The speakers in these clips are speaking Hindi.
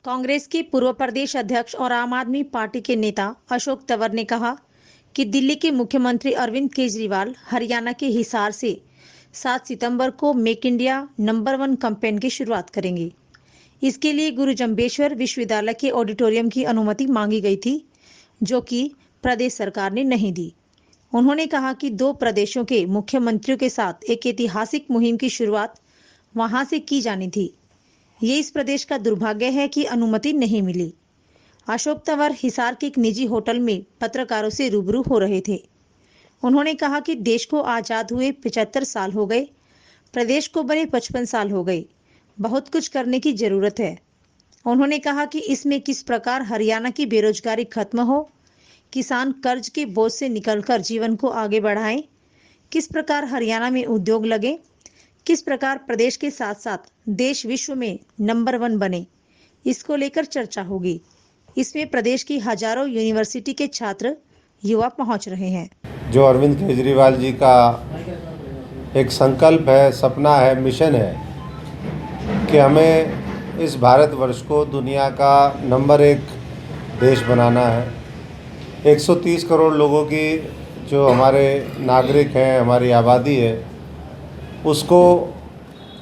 कांग्रेस के पूर्व प्रदेश अध्यक्ष और आम आदमी पार्टी के नेता अशोक तंवर ने कहा कि दिल्ली के मुख्यमंत्री अरविंद केजरीवाल हरियाणा के हिसार से 7 सितंबर को मेक इंडिया नंबर 1 कैंपेन की शुरुआत करेंगे। इसके लिए गुरु जम्बेश्वर विश्वविद्यालय के ऑडिटोरियम की अनुमति मांगी गई थी, जो कि प्रदेश सरकार ने नहीं दी। उन्होंने कहा कि 2 प्रदेशों के मुख्यमंत्रियों के साथ एक ऐतिहासिक मुहिम की शुरुआत वहां से की जानी थी। ये इस प्रदेश का दुर्भाग्य है कि अनुमति नहीं मिली। अशोक तंवर हिसार के एक निजी होटल में पत्रकारों से रूबरू हो रहे थे। उन्होंने कहा कि देश को आजाद हुए 75 साल हो गए, प्रदेश को बने 55 साल हो गए, बहुत कुछ करने की जरूरत है। उन्होंने कहा कि इसमें किस प्रकार हरियाणा की बेरोजगारी खत्म हो, किसान कर्ज के बोझ से निकलकर जीवन को आगे बढ़ाएं, किस प्रकार हरियाणा में उद्योग लगे, किस प्रकार प्रदेश के साथ साथ देश विश्व में नंबर 1 बने, इसको लेकर चर्चा होगी। इसमें प्रदेश की हजारों यूनिवर्सिटी के छात्र युवा पहुंच रहे हैं। जो अरविंद केजरीवाल जी का एक संकल्प है, सपना है, मिशन है कि हमें इस भारतवर्ष को दुनिया का नंबर 1 देश बनाना है। 130 करोड़ लोगों की जो हमारे नागरिक हैं, हमारी आबादी है, उसको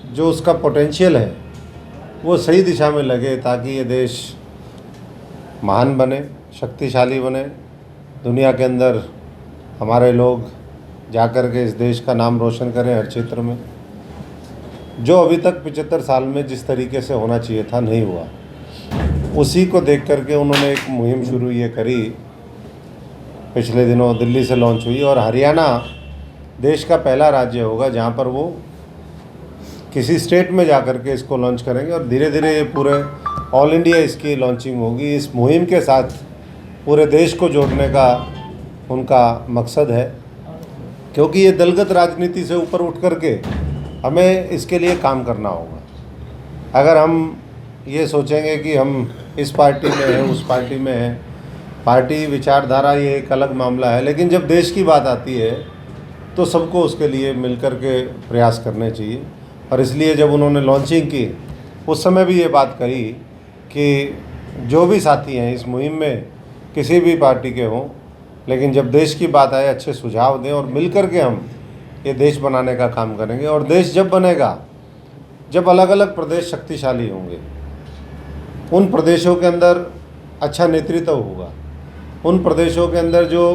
जो उसका पोटेंशियल है वो सही दिशा में लगे ताकि ये देश महान बने, शक्तिशाली बने। दुनिया के अंदर हमारे लोग जाकर के इस देश का नाम रोशन करें हर क्षेत्र में। जो अभी तक 75 साल में जिस तरीके से होना चाहिए था नहीं हुआ, उसी को देख करके उन्होंने एक मुहिम शुरू ये करी। पिछले दिनों दिल्ली से लॉन्च हुई और हरियाणा देश का पहला राज्य होगा जहाँ पर वो किसी स्टेट में जाकर के इसको लॉन्च करेंगे और धीरे धीरे ये पूरे ऑल इंडिया इसकी लॉन्चिंग होगी। इस मुहिम के साथ पूरे देश को जोड़ने का उनका मकसद है, क्योंकि ये दलगत राजनीति से ऊपर उठ करके हमें इसके लिए काम करना होगा। अगर हम ये सोचेंगे कि हम इस पार्टी में हैं, उस पार्टी में हैं, पार्टी विचारधारा ये एक अलग मामला है, लेकिन जब देश की बात आती है तो सबको उसके लिए मिलकर के प्रयास करने चाहिए। और इसलिए जब उन्होंने लॉन्चिंग की उस समय भी ये बात कही कि जो भी साथी हैं इस मुहिम में किसी भी पार्टी के हों, लेकिन जब देश की बात आए अच्छे सुझाव दें और मिलकर के हम ये देश बनाने का काम करेंगे। और देश जब बनेगा जब अलग अलग प्रदेश शक्तिशाली होंगे, उन प्रदेशों के अंदर अच्छा नेतृत्व होगा, उन प्रदेशों के अंदर जो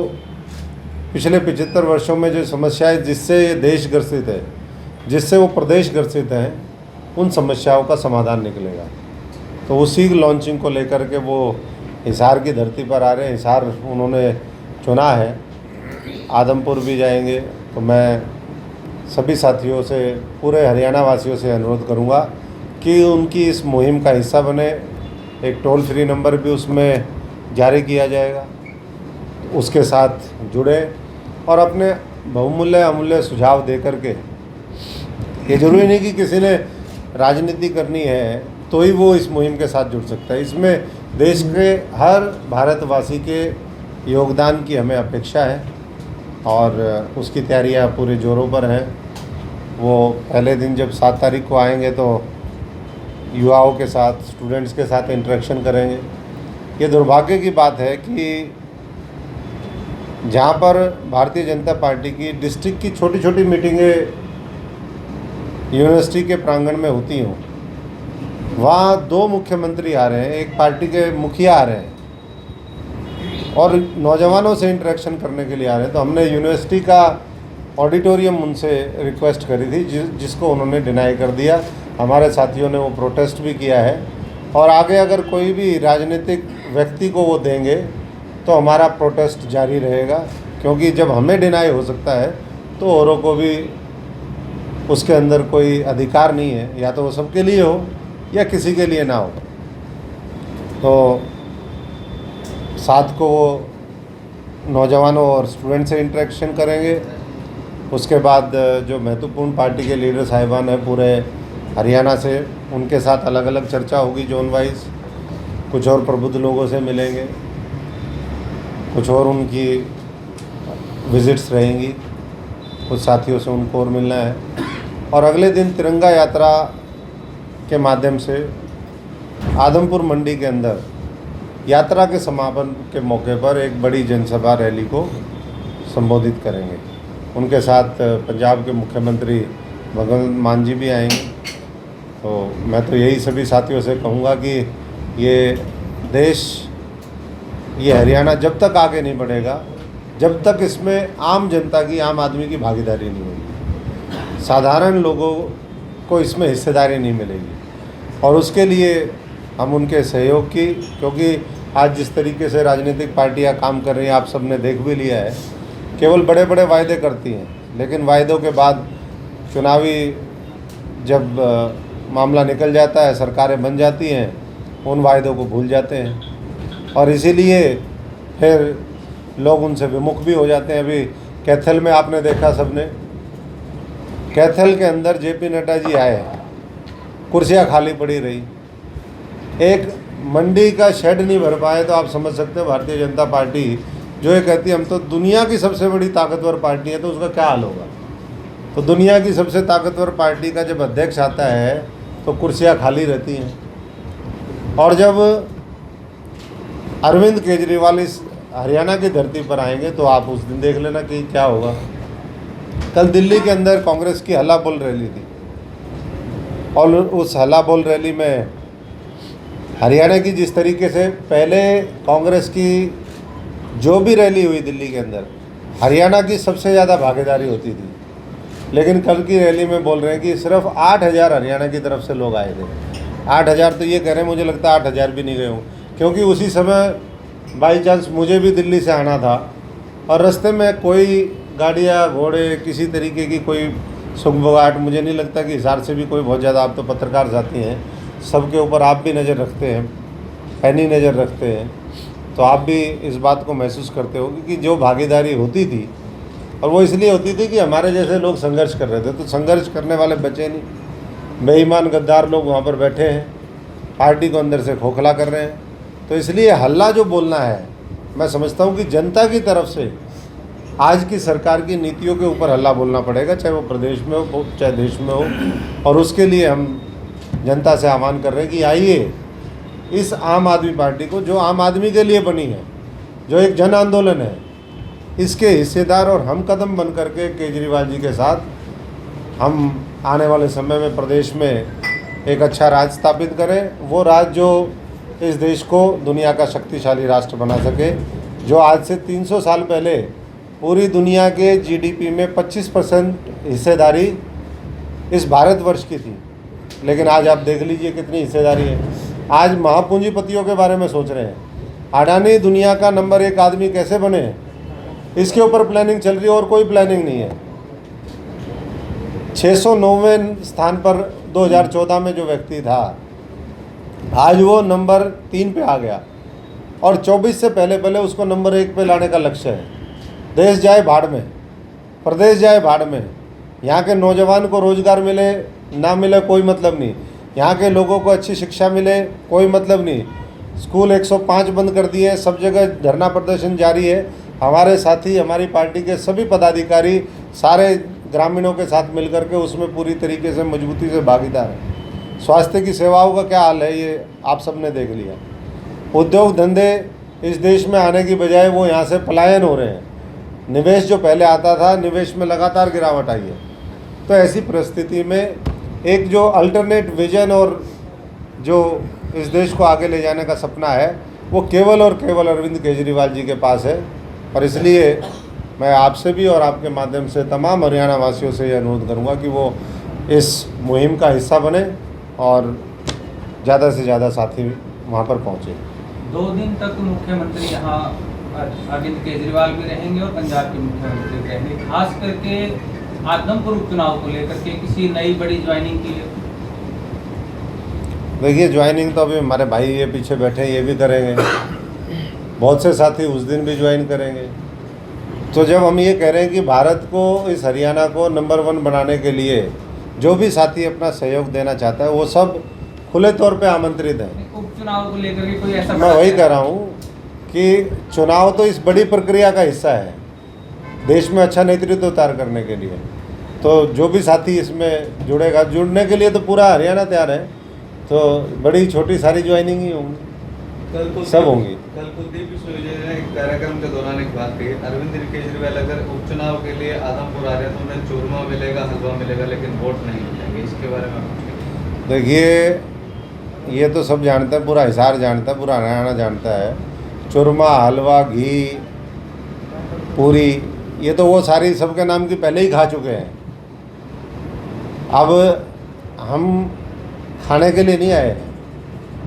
पिछले 75 वर्षों में जो समस्याएं जिससे ये देश ग्रसित है, जिससे वो प्रदेश ग्रसित हैं, उन समस्याओं का समाधान निकलेगा। तो उसी लॉन्चिंग को लेकर के वो हिसार की धरती पर आ रहे हैं। हिसार उन्होंने चुना है, आदमपुर भी जाएंगे। तो मैं सभी साथियों से, पूरे हरियाणा वासियों से अनुरोध करूंगा कि उनकी इस मुहिम का हिस्सा बने। एक टोल फ्री नंबर भी उसमें जारी किया जाएगा, उसके साथ जुड़े और अपने बहुमूल्य अमूल्य सुझाव दे करके, ये ज़रूरी नहीं कि किसी ने राजनीति करनी है तो ही वो इस मुहिम के साथ जुड़ सकता है। इसमें देश के हर भारतवासी के योगदान की हमें अपेक्षा है और उसकी तैयारियां पूरे जोरों पर हैं। वो पहले दिन जब 7 तारीख को आएंगे तो युवाओं के साथ, स्टूडेंट्स के साथ इंटरेक्शन करेंगे। ये दुर्भाग्य की बात है कि जहाँ पर भारतीय जनता पार्टी की डिस्ट्रिक्ट की छोटी छोटी मीटिंगें यूनिवर्सिटी के प्रांगण में होती हों, वहाँ 2 मुख्यमंत्री आ रहे हैं, एक पार्टी के मुखिया आ रहे हैं और नौजवानों से इंटरेक्शन करने के लिए आ रहे हैं। तो हमने यूनिवर्सिटी का ऑडिटोरियम उनसे रिक्वेस्ट करी थी, जिसको उन्होंने डिनाई कर दिया। हमारे साथियों ने वो प्रोटेस्ट भी किया है और आगे अगर कोई भी राजनीतिक व्यक्ति को वो देंगे तो हमारा प्रोटेस्ट जारी रहेगा, क्योंकि जब हमें डिनाई हो सकता है तो औरों को भी उसके अंदर कोई अधिकार नहीं है, या तो वो सबके लिए हो या किसी के लिए ना हो। तो 7 को वो नौजवानों और स्टूडेंट से इंटरेक्शन करेंगे। उसके बाद जो महत्वपूर्ण पार्टी के लीडर साहिबान हैं पूरे हरियाणा से, उनके साथ अलग अलग चर्चा होगी जोन वाइज। कुछ और प्रबुद्ध लोगों से मिलेंगे, कुछ और उनकी विजिट्स रहेंगी, कुछ साथियों से उनको और मिलना है। और अगले दिन तिरंगा यात्रा के माध्यम से आदमपुर मंडी के अंदर यात्रा के समापन के मौके पर एक बड़ी जनसभा रैली को संबोधित करेंगे। उनके साथ पंजाब के मुख्यमंत्री भगवंत मान जी भी आएंगे। तो मैं तो यही सभी साथियों से कहूँगा कि ये देश, ये हरियाणा जब तक आगे नहीं बढ़ेगा, जब तक इसमें आम जनता की, आम आदमी की भागीदारी नहीं होगी, साधारण लोगों को इसमें हिस्सेदारी नहीं मिलेगी। और उसके लिए हम उनके सहयोग की, क्योंकि आज जिस तरीके से राजनीतिक पार्टियां काम कर रही हैं, आप सब ने देख भी लिया है, केवल बड़े बड़े वायदे करती हैं, लेकिन वायदों के बाद चुनावी जब मामला निकल जाता है, सरकारें बन जाती हैं, उन वायदों को भूल जाते हैं और इसीलिए फिर लोग उनसे विमुख भी हो जाते हैं। अभी कैथल में आपने देखा सबने, कैथल के अंदर जेपी नड्डा जी आए, कुर्सियां खाली पड़ी रही, एक मंडी का शेड नहीं भर पाए। तो आप समझ सकते हो भारतीय जनता पार्टी जो ये कहती है हम तो दुनिया की सबसे बड़ी ताकतवर पार्टी है, तो उसका क्या हाल होगा। तो दुनिया की सबसे ताकतवर पार्टी का जब अध्यक्ष आता है तो कुर्सियां खाली रहती हैं। और जब अरविंद केजरीवाल इस हरियाणा की धरती पर आएंगे तो आप उस दिन देख लेना कि क्या होगा। कल दिल्ली के अंदर कांग्रेस की हल्ला बोल रैली थी और उस हल्ला बोल रैली में हरियाणा की जिस तरीके से पहले कांग्रेस की जो भी रैली हुई दिल्ली के अंदर, हरियाणा की सबसे ज़्यादा भागीदारी होती थी, लेकिन कल की रैली में बोल रहे हैं कि सिर्फ 8,000 हरियाणा की तरफ से लोग आए थे। 8,000 तो ये कह रहे हैं, मुझे लगता है 8,000 भी नहीं गए हों, क्योंकि उसी समय बाई चांस मुझे भी दिल्ली से आना था और रास्ते में कोई गाड़ियाँ घोड़े किसी तरीके की कोई सुगबगाहट मुझे नहीं लगता कि हिसार से भी कोई बहुत ज़्यादा, आप तो पत्रकार साथी हैं, सबके ऊपर आप भी नज़र रखते हैं, पैनी नज़र रखते हैं, तो आप भी इस बात को महसूस करते हो कि जो भागीदारी होती थी, और वो इसलिए होती थी कि हमारे जैसे लोग संघर्ष कर रहे थे, तो संघर्ष करने वाले बचे नहीं, बेईमान गद्दार लोग वहाँ पर बैठे हैं, पार्टी को अंदर से खोखला कर रहे हैं। तो इसलिए हल्ला जो बोलना है, मैं समझता हूँ कि जनता की तरफ से आज की सरकार की नीतियों के ऊपर हल्ला बोलना पड़ेगा, चाहे वो प्रदेश में हो चाहे देश में हो। और उसके लिए हम जनता से आह्वान कर रहे हैं कि आइए इस आम आदमी पार्टी को, जो आम आदमी के लिए बनी है, जो एक जन आंदोलन है, इसके हिस्सेदार और हम कदम बन करके केजरीवाल जी के साथ हम आने वाले समय में प्रदेश में एक अच्छा राज स्थापित करें। वो राज जो इस देश को दुनिया का शक्तिशाली राष्ट्र बना सके। जो आज से 300 साल पहले पूरी दुनिया के जीडीपी में 25% हिस्सेदारी इस भारतवर्ष की थी, लेकिन आज आप देख लीजिए कितनी हिस्सेदारी है। आज महापूंजीपतियों के बारे में सोच रहे हैं, अडानी दुनिया का नंबर 1 आदमी कैसे बने, इसके ऊपर प्लानिंग चल रही है और कोई प्लानिंग नहीं है। 609वें स्थान पर 2014 में जो व्यक्ति था, आज वो नंबर 3 पे आ गया और 24 से पहले उसको नंबर 1 पे लाने का लक्ष्य है। देश जाए भाड़ में, प्रदेश जाए भाड़ में, यहाँ के नौजवान को रोजगार मिले ना मिले कोई मतलब नहीं, यहाँ के लोगों को अच्छी शिक्षा मिले कोई मतलब नहीं। स्कूल 105 बंद कर दिए, सब जगह धरना प्रदर्शन जारी है। हमारे साथी, हमारी पार्टी के सभी पदाधिकारी सारे ग्रामीणों के साथ मिलकर के उसमें पूरी तरीके से मजबूती से भागीदार हैं। स्वास्थ्य की सेवाओं का क्या हाल है ये आप सब ने देख लिया। उद्योग धंधे इस देश में आने की बजाय वो यहाँ से पलायन हो रहे हैं। निवेश जो पहले आता था, निवेश में लगातार गिरावट आई है। तो ऐसी परिस्थिति में एक जो अल्टरनेट विजन और जो इस देश को आगे ले जाने का सपना है, वो केवल और केवल अरविंद केजरीवाल जी के पास है। और इसलिए मैं आपसे भी और आपके माध्यम से तमाम हरियाणा वासियों से ये अनुरोध करूंगा कि वो इस मुहिम का हिस्सा बने और ज़्यादा से ज़्यादा साथी वहाँ पर पहुँचे। 2 दिन तक मुख्यमंत्री यहाँ अरविंद केजरीवाल भी रहेंगे और पंजाब के मुख्यमंत्री भी रहेंगे। खास करके आदमपुर उपचुनाव को लेकर के किसी नई बड़ी ज्वाइनिंग की है? देखिए, ज्वाइनिंग तो अभी हमारे भाई ये पीछे बैठे हैं, ये भी करेंगे, बहुत से साथी उस दिन भी ज्वाइन करेंगे। तो जब हम ये कह रहे हैं कि भारत को, इस हरियाणा को नंबर 1 बनाने के लिए जो भी साथी अपना सहयोग देना चाहता है, वो सब खुले तौर पे आमंत्रित हैं। उपचुनाव को लेकर के कोई ऐसा, मैं वही कह रहा हूँ कि चुनाव तो इस बड़ी प्रक्रिया का हिस्सा है, देश में अच्छा नेतृत्व तैयार करने के लिए। तो जो भी साथी इसमें जुड़ेगा, जुड़ने के लिए तो पूरा हरियाणा तैयार है। तो बड़ी छोटी सारी ज्वाइनिंग ही होंगी, सब होंगी। कल कुलदीप विश्वविजय ने एक कार्यक्रम के दौरान एक बात कही, अरविंद केजरीवाल अगर उपचुनाव के लिए आदमपुर आ रहे हैं तो उन्हें चूरमा मिलेगा, हलवा मिलेगा, लेकिन वोट नहीं मिलेंगे। इसके बारे में देखिए, ये तो सब जानते हैं, पूरा हिसार जानता है, पूरा हरियाणा जानता है। चूरमा, हलवा, घी, पूरी, ये तो वो सारी सबके नाम की पहले ही खा चुके हैं। अब हम खाने के लिए नहीं आए हैं,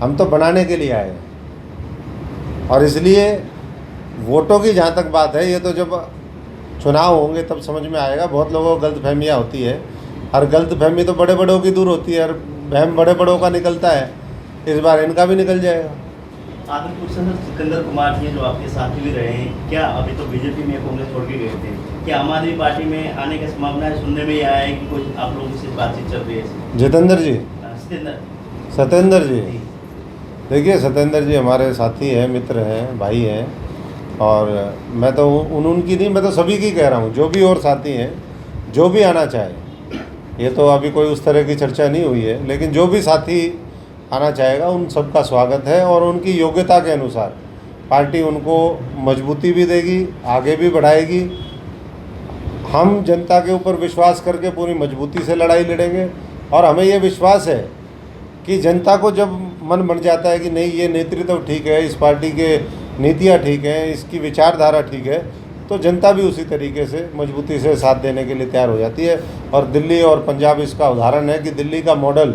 हम तो बनाने के लिए आए हैं। और इसलिए वोटों की जहाँ तक बात है, ये तो जब चुनाव होंगे तब समझ में आएगा। बहुत लोगों को गलतफहमियाँ होती है, और गलतफहमी तो बड़े बड़ों की दूर होती है, और वहम बड़े बड़ों का निकलता है। इस बार इनका भी निकल जाएगा। आदमपुर से सिकंदर कुमार जी जो आपके साथी भी रहे हैं, क्या अभी तो बीजेपी में कांग्रेस छोड़ के गए थे, क्या आम आदमी पार्टी में आने की संभावना है? सुनने में ये आया है कि कुछ आप लोगों से बातचीत चल रही है। जितेंद्र जी, सत्येंद्र जी, जी। देखिए, सत्येंद्र जी हमारे साथी हैं, मित्र हैं, भाई हैं, और मैं तो उनकी नहीं, मैं तो सभी की कह रहा हूँ, जो भी और साथी हैं, जो भी आना चाहे। ये तो अभी कोई उस तरह की चर्चा नहीं हुई है, लेकिन जो भी साथी आना चाहेगा उन सबका स्वागत है। और उनकी योग्यता के अनुसार पार्टी उनको मजबूती भी देगी, आगे भी बढ़ाएगी। हम जनता के ऊपर विश्वास करके पूरी मजबूती से लड़ाई लड़ेंगे, और हमें ये विश्वास है कि जनता को जब मन बन जाता है कि नहीं, ये नेतृत्व ठीक है, इस पार्टी के नीतियाँ ठीक हैं, इसकी विचारधारा ठीक है, तो जनता भी उसी तरीके से मजबूती से साथ देने के लिए तैयार हो जाती है। और दिल्ली और पंजाब इसका उदाहरण है कि दिल्ली का मॉडल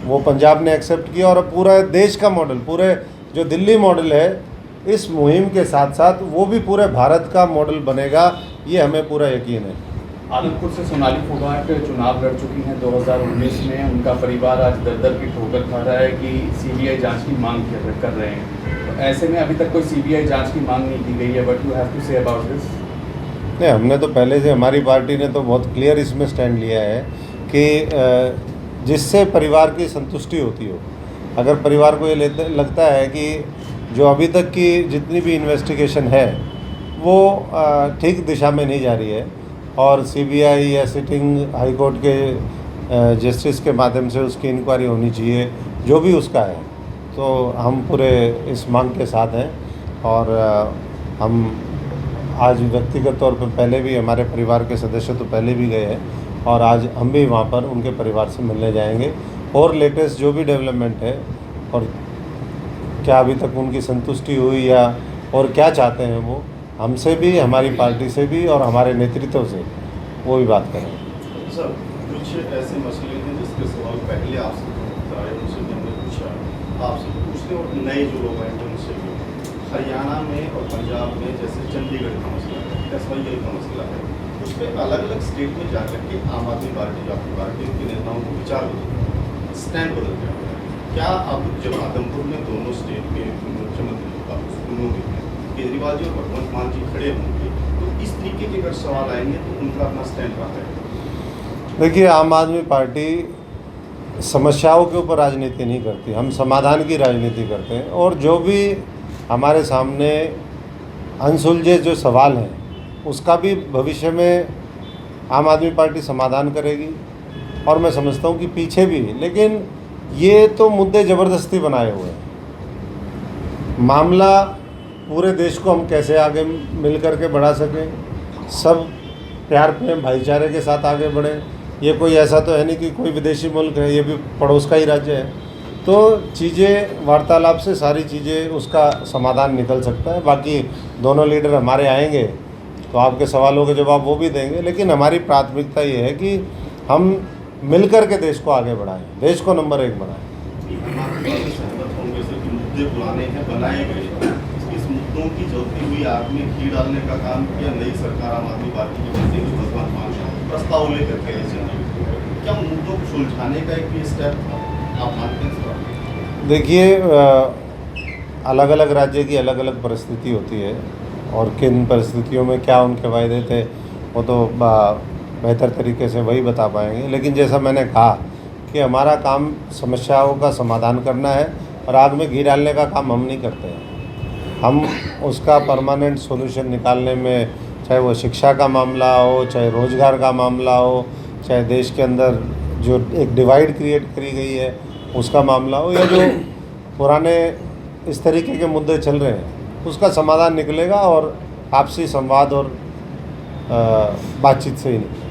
वो पंजाब ने एक्सेप्ट किया, और पूरा देश का मॉडल, पूरे जो दिल्ली मॉडल है, इस मुहिम के साथ साथ वो भी पूरे भारत का मॉडल बनेगा, ये हमें पूरा यकीन है। आदमपुर से सोनाली फोगाट चुनाव लड़ चुकी हैं 2019 में। उनका परिवार आज दर-दर की ठोकर खा रहा है कि सीबीआई जांच की मांग कर रहे हैं। तो ऐसे में अभी तक कोई सीबीआई जांच की मांग नहीं की गई है। What you have to say about this? नहीं, हमने तो पहले से, हमारी पार्टी ने तो बहुत क्लियर इसमें स्टैंड लिया है कि जिससे परिवार की संतुष्टि होती हो। अगर परिवार को ये लगता है कि जो अभी तक की जितनी भी इन्वेस्टिगेशन है वो ठीक दिशा में नहीं जा रही है, और सीबीआई या सिटिंग हाई कोर्ट के जस्टिस के माध्यम से उसकी इंक्वायरी होनी चाहिए, जो भी उसका है, तो हम पूरे इस मांग के साथ हैं। और हम आज व्यक्तिगत तौर पर पहले भी, हमारे परिवार के सदस्य तो पहले भी गए हैं, और आज हम भी वहाँ पर उनके परिवार से मिलने जाएंगे, और लेटेस्ट जो भी डेवलपमेंट है, और क्या अभी तक उनकी संतुष्टि हुई या और क्या चाहते हैं वो, हमसे भी, हमारी पार्टी से भी, और हमारे नेतृत्व से, वो भी बात करेंगे। सर, कुछ ऐसे मसले हैं जिसके सवाल पहले आपसे उनसे हमने पूछा, आपसे पूछते, और नए जो लोग हैं उनसे भी। हरियाणा में और पंजाब में जैसे चंडीगढ़ का मसला है, SYL का मसला है, उस पर अलग अलग स्टेट में जाकर के आम आदमी पार्टी, आपकी पार्टी, उनके नेताओं को विचार बदल, स्टैंड बदल गया। क्या अब जब आदमपुर में दोनों स्टेट के मुख्यमंत्री केजरीवाल जी और भगवंत मान जी खड़े होंगे, तो इस तरीके के अगर सवाल आएंगे तो उनका अपना स्टैंड रहा है? देखिए, आम आदमी पार्टी समस्याओं के ऊपर राजनीति नहीं करती, हम समाधान की राजनीति करते हैं। और जो भी हमारे सामने अनसुलझे जो सवाल हैं, उसका भी भविष्य में आम आदमी पार्टी समाधान करेगी। और मैं समझता हूँ कि पीछे भी, लेकिन ये तो मुद्दे ज़बरदस्ती बनाए हुए हैं। मामला पूरे देश को हम कैसे आगे मिल कर के बढ़ा सकें, सब प्यार प्रेम भाईचारे के साथ आगे बढ़ें। ये कोई ऐसा तो है नहीं कि कोई विदेशी मुल्क है, ये भी पड़ोस का ही राज्य है। तो चीज़ें वार्तालाप से सारी चीज़ें, उसका समाधान निकल सकता है। बाकी दोनों लीडर हमारे आएंगे तो आपके सवालों के जवाब वो भी देंगे, लेकिन हमारी प्राथमिकता ये है कि हम मिलकर के देश को आगे बढ़ाएं, देश को नंबर 1 बनाएं। मुद्दे पुराने हैं, बनाए गए, इस मुद्दों की जलती हुई आग में घी डालने का काम किया नई सरकार आम आदमी पार्टी की बनते हुए भगवान मान प्रस्ताव लेकर के क्या मुद्दों को सुलझाने का एक भी स्टेप था, आप मानते हैं? देखिए, अलग अलग राज्य की अलग अलग परिस्थिति होती है, और किन परिस्थितियों में क्या उनके वायदे थे वो तो बेहतर तरीके से वही बता पाएंगे। लेकिन जैसा मैंने कहा कि हमारा काम समस्याओं का समाधान करना है, और आग में घी डालने का काम हम नहीं करते हैं। हम उसका परमानेंट सॉल्यूशन निकालने में, चाहे वो शिक्षा का मामला हो, चाहे रोज़गार का मामला हो, चाहे देश के अंदर जो एक डिवाइड क्रिएट करी गई है उसका मामला हो, या जो पुराने इस तरीके के मुद्दे चल रहे हैं उसका समाधान निकलेगा, और आपसी संवाद और बातचीत से ही निकलेगा।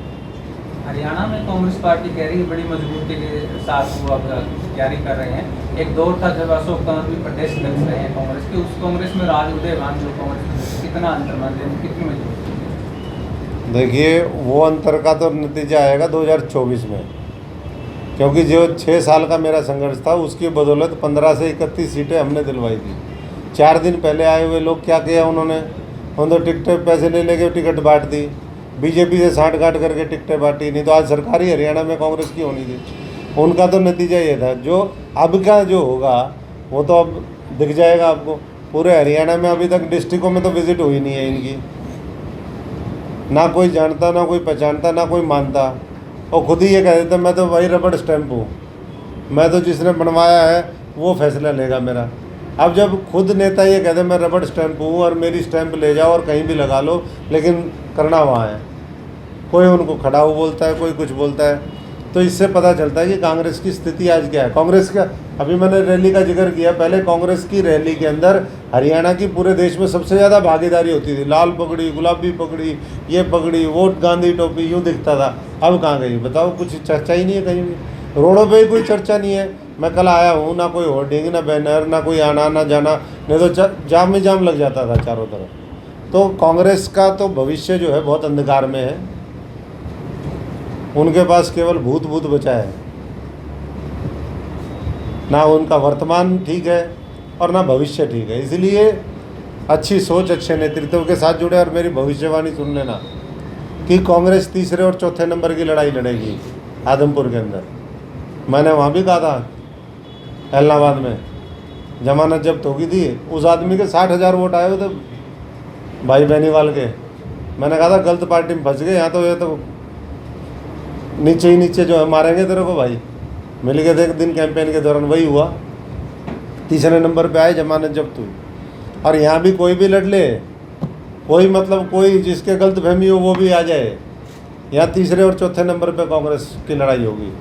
हरियाणा में कांग्रेस पार्टी कह रही है बड़ी मजबूती के साथ वो अब तैयारी कर रहे हैं। एक दौर था जब अशोक तंवर भी प्रदेश अध्यक्ष रहे हैं कांग्रेस के, उस कांग्रेस में राज उदयवान जो कांग्रेस कितना अंतर मानते हैं, कितनी मजबूती? देखिए, वो अंतर का तो नतीजा आएगा 2024 में, क्योंकि जो 6 साल का मेरा संघर्ष था उसकी बदौलत 15 से 31 सीटें हमने दिलवाई थी। 4 दिन पहले आए हुए लोग क्या किया उन्होंने तो टिकटें पैसे ले लेके टिकट बांट दी, बीजेपी से साठ गांठ करके टिकटें बांटी, नहीं तो आज सरकार ही हरियाणा में कांग्रेस की होनी थी। उनका तो नतीजा ये था। जो अब का जो होगा वो तो अब दिख जाएगा आपको। पूरे हरियाणा में अभी तक डिस्ट्रिक्टों में तो विजिट हुई नहीं है इनकी, ना कोई जानता, ना कोई पहचानता, ना कोई मानता। और खुद ही ये कह देते मैं तो वही रबड़ स्टैंप हूँ, मैं तो जिसने बनवाया है वो फैसला लेगा मेरा। अब जब खुद नेता ये कहते मैं रबड़ स्टैंप हूँ और मेरी स्टैंप ले जाओ और कहीं भी लगा लो, लेकिन करना वहाँ है, कोई उनको खड़ा हो बोलता है, कोई कुछ बोलता है, तो इससे पता चलता है कि कांग्रेस की स्थिति आज क्या है। कांग्रेस का अभी मैंने रैली का जिक्र किया, पहले कांग्रेस की रैली के अंदर हरियाणा की पूरे देश में सबसे ज़्यादा भागीदारी होती थी। लाल पगड़ी, गुलाबी पगड़ी, ये पगड़ी, वोट गांधी टोपी, यूँ दिखता था। अब कहाँ गई बताओ? कुछ चर्चा ही नहीं है कहीं भी, रोडों पे ही कोई चर्चा नहीं है। मैं कल आया हूँ, ना कोई होर्डिंग, ना बैनर, ना कोई आना ना जाना, नहीं तो जाम ही जाम लग जाता था चारों तरफ। तो कांग्रेस का तो भविष्य जो है बहुत अंधकार में है, उनके पास केवल भूत भूत बचा है, ना उनका वर्तमान ठीक है और ना भविष्य ठीक है। इसलिए अच्छी सोच, अच्छे नेतृत्व के साथ जुड़े और मेरी भविष्यवाणी सुन लेना कि कांग्रेस तीसरे और चौथे नंबर की लड़ाई लड़ेगी आदमपुर के अंदर। मैंने वहाँ भी कहा था इलाहाबाद में जमानत जब्त होगी थी, उस आदमी के 60,000 वोट आए हुए थे भाई बेनीवाल के। मैंने कहा था गलत पार्टी में फंस गए, यहाँ तो ये तो नीचे ही नीचे जो है मारेंगे तेरे को भाई। मिल गए थे एक दिन कैंपेन के दौरान, वही हुआ, तीसरे नंबर पे आए, जमानत जब्त हुई। और यहाँ भी कोई भी लड़ ले, कोई मतलब कोई जिसके गलत फहमी हो वो भी आ जाए, यहाँ तीसरे और चौथे नंबर पे कांग्रेस की लड़ाई होगी।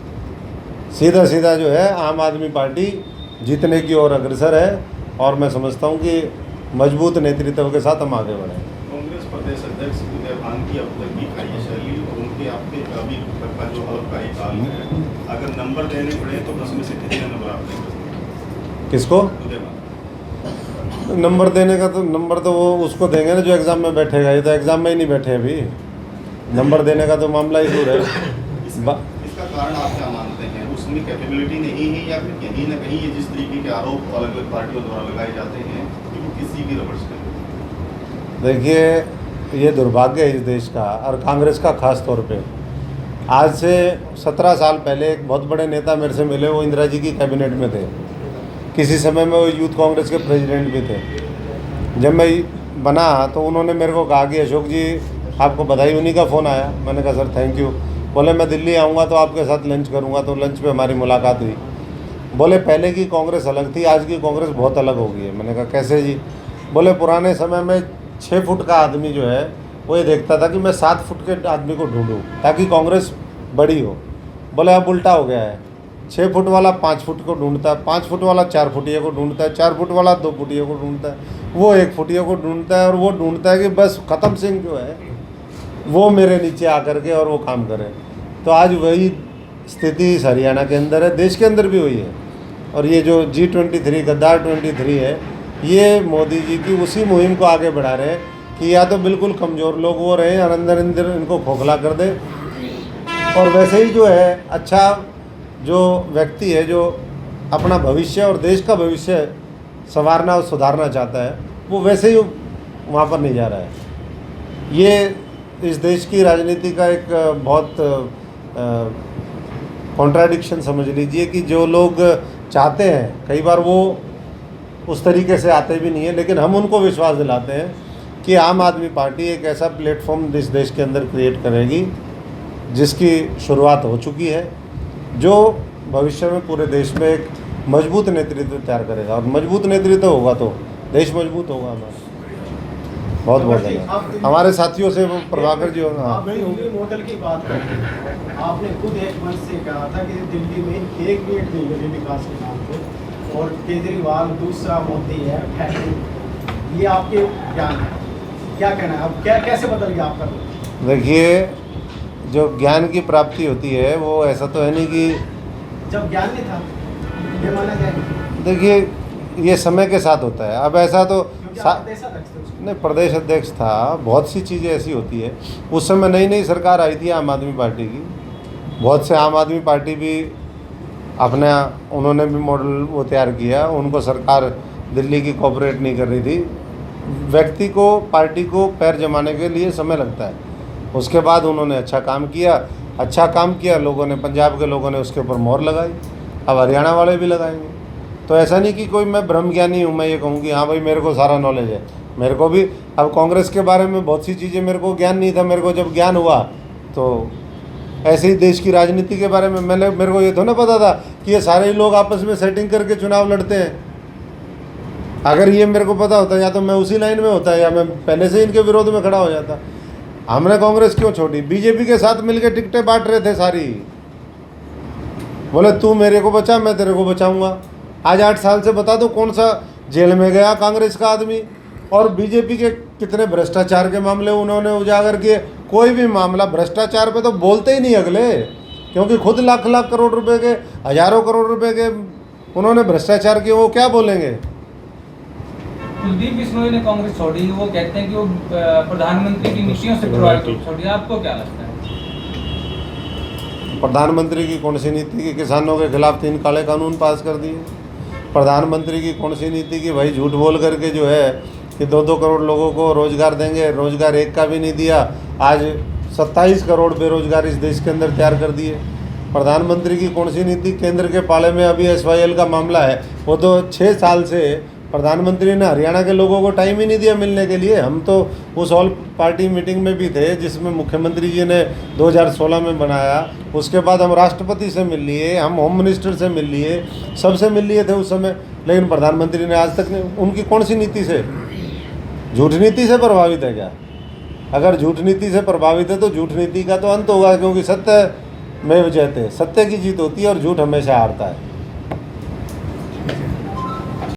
सीधा सीधा जो है आम आदमी पार्टी जीतने की ओर अग्रसर है, और मैं समझता हूँ कि मजबूत नेतृत्व के साथ हम आगे बढ़ें। कांग्रेस प्रदेश अध्यक्ष उदयभान की अब तक की कार्यशैली और उनके आपके अभी तक का जो अल्पकालिक काल है, अगर नंबर देने पड़े तो उसमें से कितने नंबर आप देंगे? किसको उदयभान नंबर देने का? तो नंबर तो वो उसको देंगे ना जो एग्ज़ाम में बैठेगा। ये तो एग्ज़ाम में ही नहीं बैठे अभी, नंबर देने का तो मामला ही दूर है। इसका कारण आप क्या मानते हैं? उसमें कैपेबिलिटी नहीं है, या फिर कहीं ना कहीं ये जिस तरीके के आरोप अलग अलग पार्टियों द्वारा लगाए जाते हैं कि वो किसी की रबड़ स्टैंप? देखिए, ये दुर्भाग्य है इस देश का और कांग्रेस का खास तौर पे। आज से 17 साल पहले एक बहुत बड़े नेता मेरे से मिले, वो इंदिरा जी की कैबिनेट में थे, किसी समय में वो यूथ कांग्रेस के प्रेसिडेंट भी थे। जब मैं बना तो उन्होंने मेरे को कहा कि अशोक जी आपको बधाई। उन्हीं का फ़ोन आया, मैंने कहा सर थैंक यू। बोले मैं दिल्ली आऊँगा तो आपके साथ लंच करूँगा। तो लंच पे हमारी मुलाकात हुई। बोले पहले की कांग्रेस अलग थी, आज की कांग्रेस बहुत अलग हो गई है। मैंने कहा कैसे जी? बोले पुराने समय में 6 फुट का आदमी जो है वो ये देखता था कि मैं 7 फुट के आदमी को ढूंढूं ताकि कांग्रेस बड़ी हो। बोले अब उल्टा हो गया है, 6 फुट वाला 5 फुट को ढूंढता है, 5 फुट वाला 4 फुटिया को ढूंढता है, 4 फुट वाला 2 फुटिया को ढूंढता है, वो 1 फुटिया को ढूंढता है, और वो ढूंढता है कि बस खत्म सिंह जो है वो मेरे नीचे आकर के और वो काम करे। तो आज वही स्थिति इस हरियाणा के अंदर है, देश के अंदर भी हुई है। और ये जो G23 गद्दार 23 है, ये मोदी जी की उसी मुहिम को आगे बढ़ा रहे हैं कि या तो बिल्कुल कमज़ोर लोग वो रहे और अंदर अंदर इनको खोखला कर दे, और वैसे ही जो है अच्छा जो व्यक्ति है जो अपना भविष्य और देश का भविष्य संवारना और सुधारना चाहता है, वो वैसे ही वहाँ पर नहीं जा रहा है। ये इस देश की राजनीति का एक बहुत कॉन्ट्राडिक्शन समझ लीजिए कि जो लोग चाहते हैं कई बार वो उस तरीके से आते भी नहीं है, लेकिन हम उनको विश्वास दिलाते हैं कि आम आदमी पार्टी एक ऐसा प्लेटफॉर्म इस देश के अंदर क्रिएट करेगी जिसकी शुरुआत हो चुकी है, जो भविष्य में पूरे देश में एक मजबूत नेतृत्व तैयार करेगा। और मजबूत नेतृत्व होगा तो देश मजबूत होगा हमारा। बहुत बहुत धन्यवाद। हमारे साथियों से वो प्रभाकर जी और हाँ आप दिल्ली मॉडल की बात करते हैं, आपने खुद एक मंच से कहा था कि दिल्ली में 1 मिनट नहीं मिले विकास के नाम पे, और केजरीवाल दूसरा मोदी है फैक्ट्री। ये आपके ज्ञान है, क्या कहना है, अब क्या कैसे बदल गया आपका? देखिए, जो ज्ञान की प्राप्ति होती है वो ऐसा तो है नहीं कि जब ज्ञान नहीं था ये माना जाए, देखिए ये समय के साथ होता है। अब ऐसा तो क्योंकि आप प्रदेशाध्यक्ष थे उसके। नहीं, प्रदेश अध्यक्ष था, बहुत सी चीज़ें ऐसी होती है। उस समय नई नई सरकार आई थी आम आदमी पार्टी की, बहुत से आम आदमी पार्टी भी अपना उन्होंने भी मॉडल वो तैयार किया, उनको सरकार दिल्ली की कोऑपरेट नहीं कर रही थी। व्यक्ति को, पार्टी को पैर जमाने के लिए समय लगता है। उसके बाद उन्होंने अच्छा काम किया, लोगों ने, पंजाब के लोगों ने उसके ऊपर मोहर लगाई, अब हरियाणा वाले भी लगाएंगे। तो ऐसा नहीं कि कोई मैं ब्रह्मज्ञानी हूँ, मैं ये कहूँ कि हाँ भाई मेरे को सारा नॉलेज है। मेरे को भी अब कांग्रेस के बारे में बहुत सी चीज़ें मेरे को ज्ञान नहीं था। मेरे को जब ज्ञान हुआ तो ऐसे ही देश की राजनीति के बारे में मेरे को ये तो ना पता था कि ये सारे ही लोग आपस में सेटिंग करके चुनाव लड़ते हैं। अगर ये मेरे को पता होता या तो मैं उसी लाइन में होता या मैं पहले से इनके विरोध में खड़ा हो जाता। हमने कांग्रेस क्यों छोड़ी? बीजेपी के साथ मिलकर टिकटें बांट रहे थे सारी, बोले तू मेरे को बचा, मैं तेरे को बचाऊंगा। आज 8 साल से बता दो कौन सा जेल में गया कांग्रेस का आदमी, और बीजेपी के कितने भ्रष्टाचार के मामले उन्होंने उजागर किए। कोई भी मामला भ्रष्टाचार पे तो बोलते ही नहीं अगले, क्योंकि खुद लाख लाख करोड़ रुपए के, हजारों करोड़ रुपए के उन्होंने भ्रष्टाचार किए, वो क्या बोलेंगे? कुलदीप बिश्नोई ने कांग्रेस छोड़ी, वो कहते हैं कि वो प्रधानमंत्री की नीतियों से प्रभावित छोड़ी। आपको क्या लगता है? प्रधानमंत्री की कौन सी नीति कि किसानों के खिलाफ 3 काले कानून पास कर दिए? प्रधानमंत्री की कौन सी नीति कि भाई झूठ बोल करके जो है कि 2-2 करोड़ लोगों को रोजगार देंगे, रोजगार एक का भी नहीं दिया। आज 27 करोड़ बेरोजगार इस देश के अंदर तैयार कर दिए। प्रधानमंत्री की कौन सी नीति? केंद्र के पाले में अभी SYL का मामला है, वो तो 6 साल से प्रधानमंत्री ने हरियाणा के लोगों को टाइम ही नहीं दिया मिलने के लिए। हम तो उस ऑल पार्टी मीटिंग में भी थे जिसमें मुख्यमंत्री जी ने 2016 में बनाया। उसके बाद हम राष्ट्रपति से मिल लिए, हम होम मिनिस्टर से मिल लिए, सबसे मिल लिए थे उस समय, लेकिन प्रधानमंत्री ने आज तक नहीं। उनकी कौन सी नीति से? झूठ नीति से प्रभावित है क्या? अगर झूठ नीति से प्रभावित है तो झूठ नीति का तो अंत होगा, क्योंकि सत्य में जयते, सत्य की जीत होती है और झूठ हमेशा हारता है।